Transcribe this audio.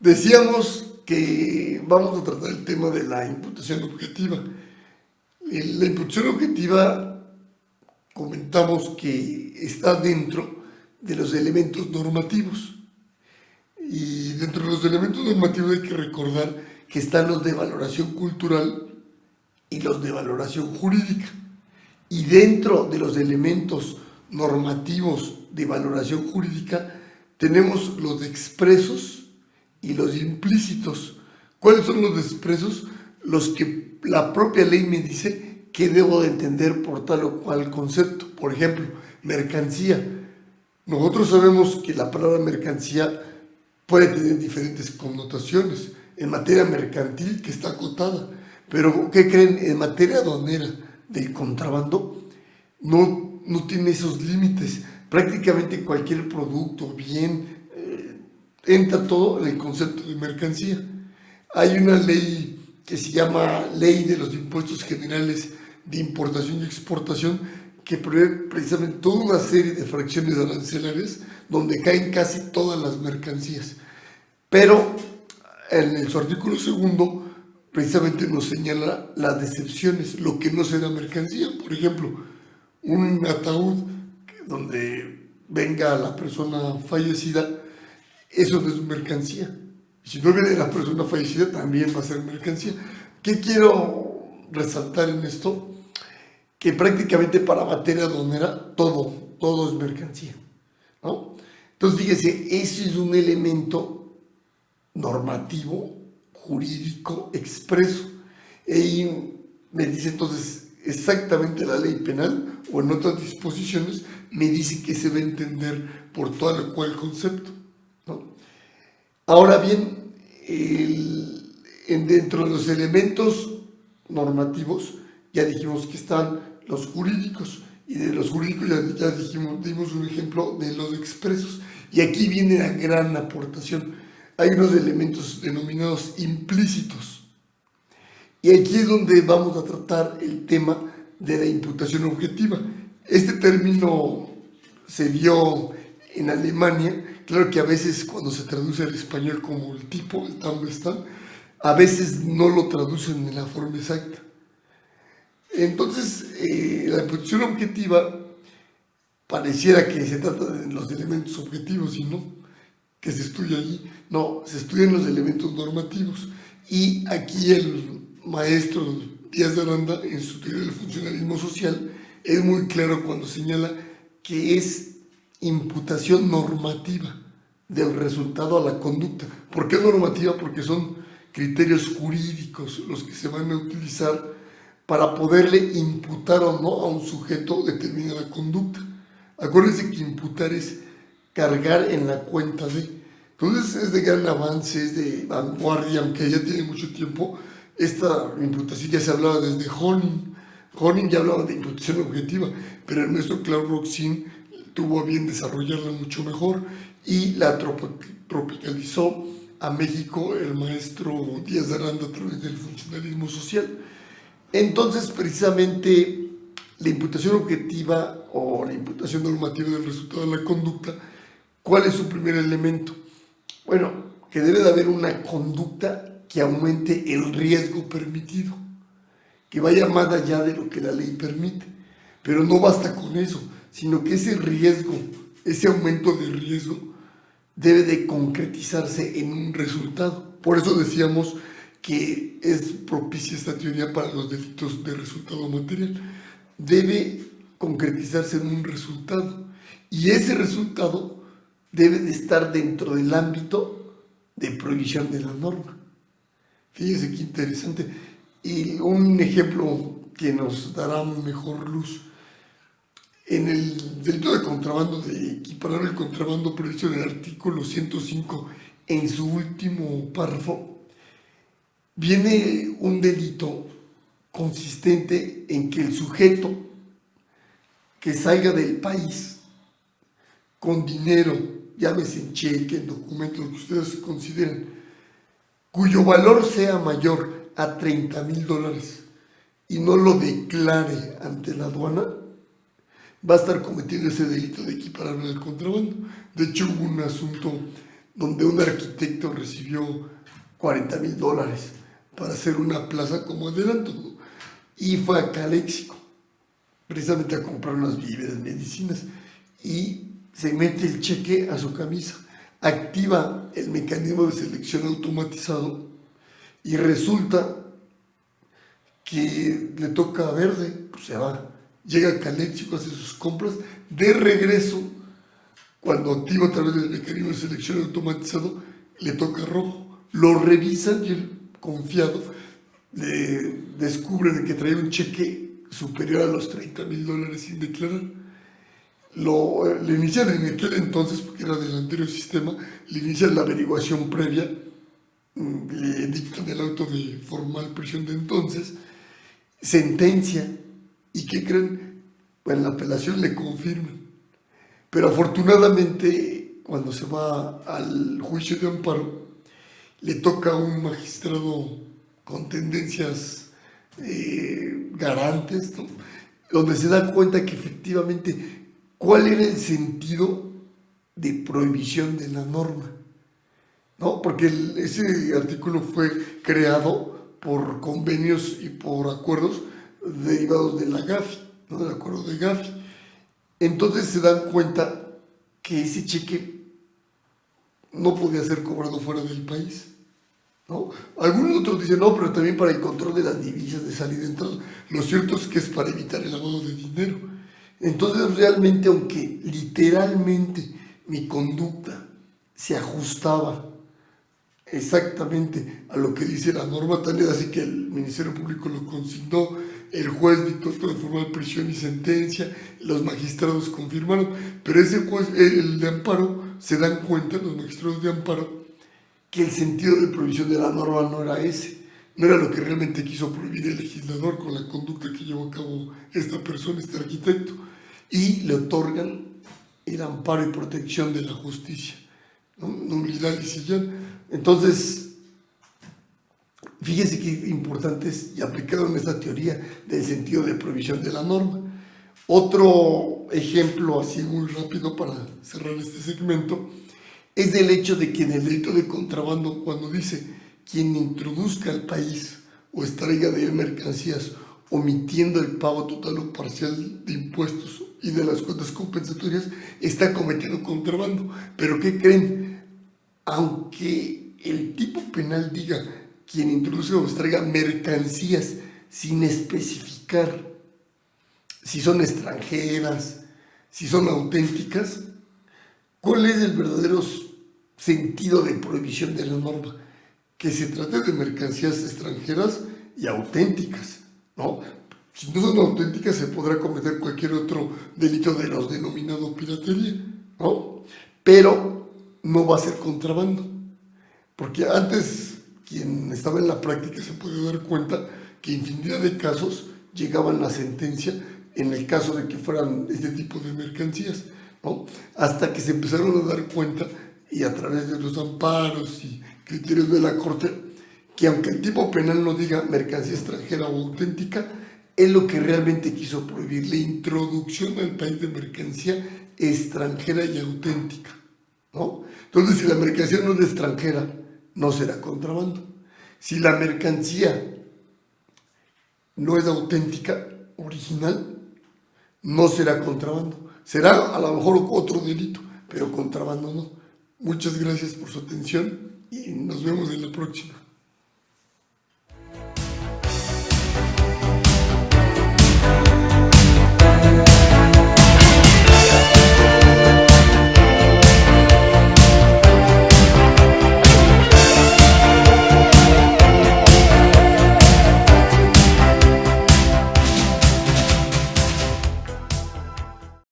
Decíamos que vamos a tratar el tema de la imputación objetiva. La imputación objetiva comentamos que está dentro de los elementos normativos. Y dentro de los elementos normativos hay que recordar que están los de valoración cultural y los de valoración jurídica. Y dentro de los elementos normativos de valoración jurídica tenemos los de expresos y los implícitos. ¿Cuáles son los expresos? Los que la propia ley me dice que debo de entender por tal o cual concepto. Por ejemplo, mercancía. Nosotros sabemos que la palabra mercancía puede tener diferentes connotaciones. En materia mercantil, que está acotada. Pero, ¿qué creen? En materia aduanera del contrabando, no tiene esos límites. Prácticamente cualquier producto, bien, entra todo en el concepto de mercancía. Hay una ley que se llama Ley de los Impuestos Generales de Importación y Exportación, que prevé precisamente toda una serie de fracciones arancelarias donde caen casi todas las mercancías. Pero en su artículo segundo precisamente nos señala las decepciones, lo que no será mercancía. Por ejemplo, un ataúd donde venga la persona fallecida, eso no es mercancía. Si no viene la persona fallecida, también va a ser mercancía. ¿Qué quiero resaltar en esto? Que prácticamente para materia aduanera todo es mercancía, ¿no? Entonces, fíjese, ese es un elemento normativo, jurídico, expreso. Y me dice entonces exactamente la ley penal o en otras disposiciones me dice que se va a entender por tal o cual concepto, ¿no? Ahora bien, dentro de los elementos normativos ya dijimos que están los jurídicos, y de los jurídicos ya dimos un ejemplo de los expresos, y aquí viene la gran aportación. Hay unos elementos denominados implícitos, y aquí es donde vamos a tratar el tema de la imputación objetiva. Este término se dio en Alemania. Claro que a veces cuando se traduce al español como el tipo, el Tambestán, a veces no lo traducen en la forma exacta. Entonces, la imputación objetiva pareciera que se trata de los elementos objetivos y no, que se estudia allí. No, se estudian los elementos normativos. Y aquí el maestro Díaz de Aranda, en su teoría del funcionalismo social, es muy claro cuando señala que es imputación normativa del resultado a la conducta. ¿Por qué normativa? Porque son criterios jurídicos los que se van a utilizar para poderle imputar o no a un sujeto determinada conducta. Acuérdense que imputar es cargar en la cuenta de. Entonces es de gran avance, es de vanguardia, aunque ya tiene mucho tiempo. Esta imputación ya se hablaba desde Honing. Honing ya hablaba de imputación objetiva, pero el maestro Claude Roxin tuvo a bien desarrollarla mucho mejor y la tropicalizó a México el maestro Díaz de Aranda a través del funcionalismo social. Entonces, precisamente, la imputación objetiva o la imputación normativa del resultado de la conducta, ¿cuál es su primer elemento? Bueno, que debe de haber una conducta que aumente el riesgo permitido, que vaya más allá de lo que la ley permite. Pero no basta con eso, sino que ese riesgo, ese aumento de riesgo, debe de concretizarse en un resultado. Por eso decíamos que es propicia esta teoría para los delitos de resultado material. Debe concretizarse en un resultado, y ese resultado debe de estar dentro del ámbito de prohibición de la norma. Fíjese qué interesante. Y un ejemplo que nos dará mejor luz. En el delito de contrabando, de equiparar el contrabando previsto en el artículo 105, en su último párrafo, viene un delito consistente en que el sujeto que salga del país con dinero, llámese en cheque, en documentos, lo que ustedes consideren, cuyo valor sea mayor a $30,000 y no lo declare ante la aduana, va a estar cometiendo ese delito de equiparable al contrabando. De hecho, hubo un asunto donde un arquitecto recibió $40,000 para hacer una plaza como adelanto, ¿no? Y fue a Caléxico, precisamente a comprar unas víveres, medicinas, y se mete el cheque a su camisa, activa el mecanismo de selección automatizado y resulta que le toca verde, pues se va, llega a Caléxico, hace sus compras, de regreso, cuando activa a través del mecanismo de selección automatizado, le toca rojo, lo revisan y él, confiado, le descubren que trae un cheque superior a los $30,000 sin declarar. Le inician en aquel entonces, porque era del anterior sistema, le inician la averiguación previa, le dictan el auto de formal prisión de entonces, sentencia, ¿y qué creen? Pues en la apelación le confirman. Pero afortunadamente, cuando se va al juicio de amparo, le toca a un magistrado con tendencias garantes, ¿no? Donde se da cuenta que efectivamente, ¿cuál era el sentido de prohibición de la norma? ¿No? Porque ese artículo fue creado por convenios y por acuerdos derivados de la GAFI, ¿no? Del acuerdo de GAFI. Entonces se dan cuenta que ese cheque no podía ser cobrado fuera del país, ¿no? Algunos otros dicen, no, pero también para el control de las divisas de salida y entrada. Lo cierto es que es para evitar el lavado de dinero. Entonces realmente, aunque literalmente mi conducta se ajustaba exactamente a lo que dice la norma, tal es así que el Ministerio Público lo consignó, el juez dictó de formal prisión y sentencia, los magistrados confirmaron, pero ese juez, el de amparo, se dan cuenta, los magistrados de amparo, que el sentido de prohibición de la norma no era ese, no era lo que realmente quiso prohibir el legislador con la conducta que llevó a cabo esta persona, este arquitecto, y le otorgan el amparo y protección de la justicia, ¿no? Nulidad y sillán. Entonces, fíjense qué importante es, y aplicado en esta teoría del sentido de prohibición de la norma. Otro ejemplo así muy rápido para cerrar este segmento es del hecho de que en el delito de contrabando, cuando dice quien introduzca al país o extraiga de él mercancías omitiendo el pago total o parcial de impuestos y de las cuotas compensatorias, está cometiendo contrabando. ¿Pero qué creen? Aunque el tipo penal diga quien introduce o extraiga mercancías sin especificar si son extranjeras, si son auténticas, ¿cuál es el verdadero sentido de prohibición de la norma? Que se trate de mercancías extranjeras y auténticas, ¿no? Si no son auténticas, se podrá cometer cualquier otro delito de los denominados piratería, ¿no? Pero no va a ser contrabando, porque antes quien estaba en la práctica se puede dar cuenta que infinidad de casos llegaban a sentencia en el caso de que fueran este tipo de mercancías, ¿no? Hasta que se empezaron a dar cuenta, y a través de los amparos y criterios de la Corte, que aunque el tipo penal no diga mercancía extranjera o auténtica, es lo que realmente quiso prohibir, la introducción al país de mercancía extranjera y auténtica, ¿no? Entonces, si la mercancía no es extranjera, no será contrabando. Si la mercancía no es auténtica, original, no será contrabando. Será a lo mejor otro delito, pero contrabando no. Muchas gracias por su atención y nos vemos en la próxima.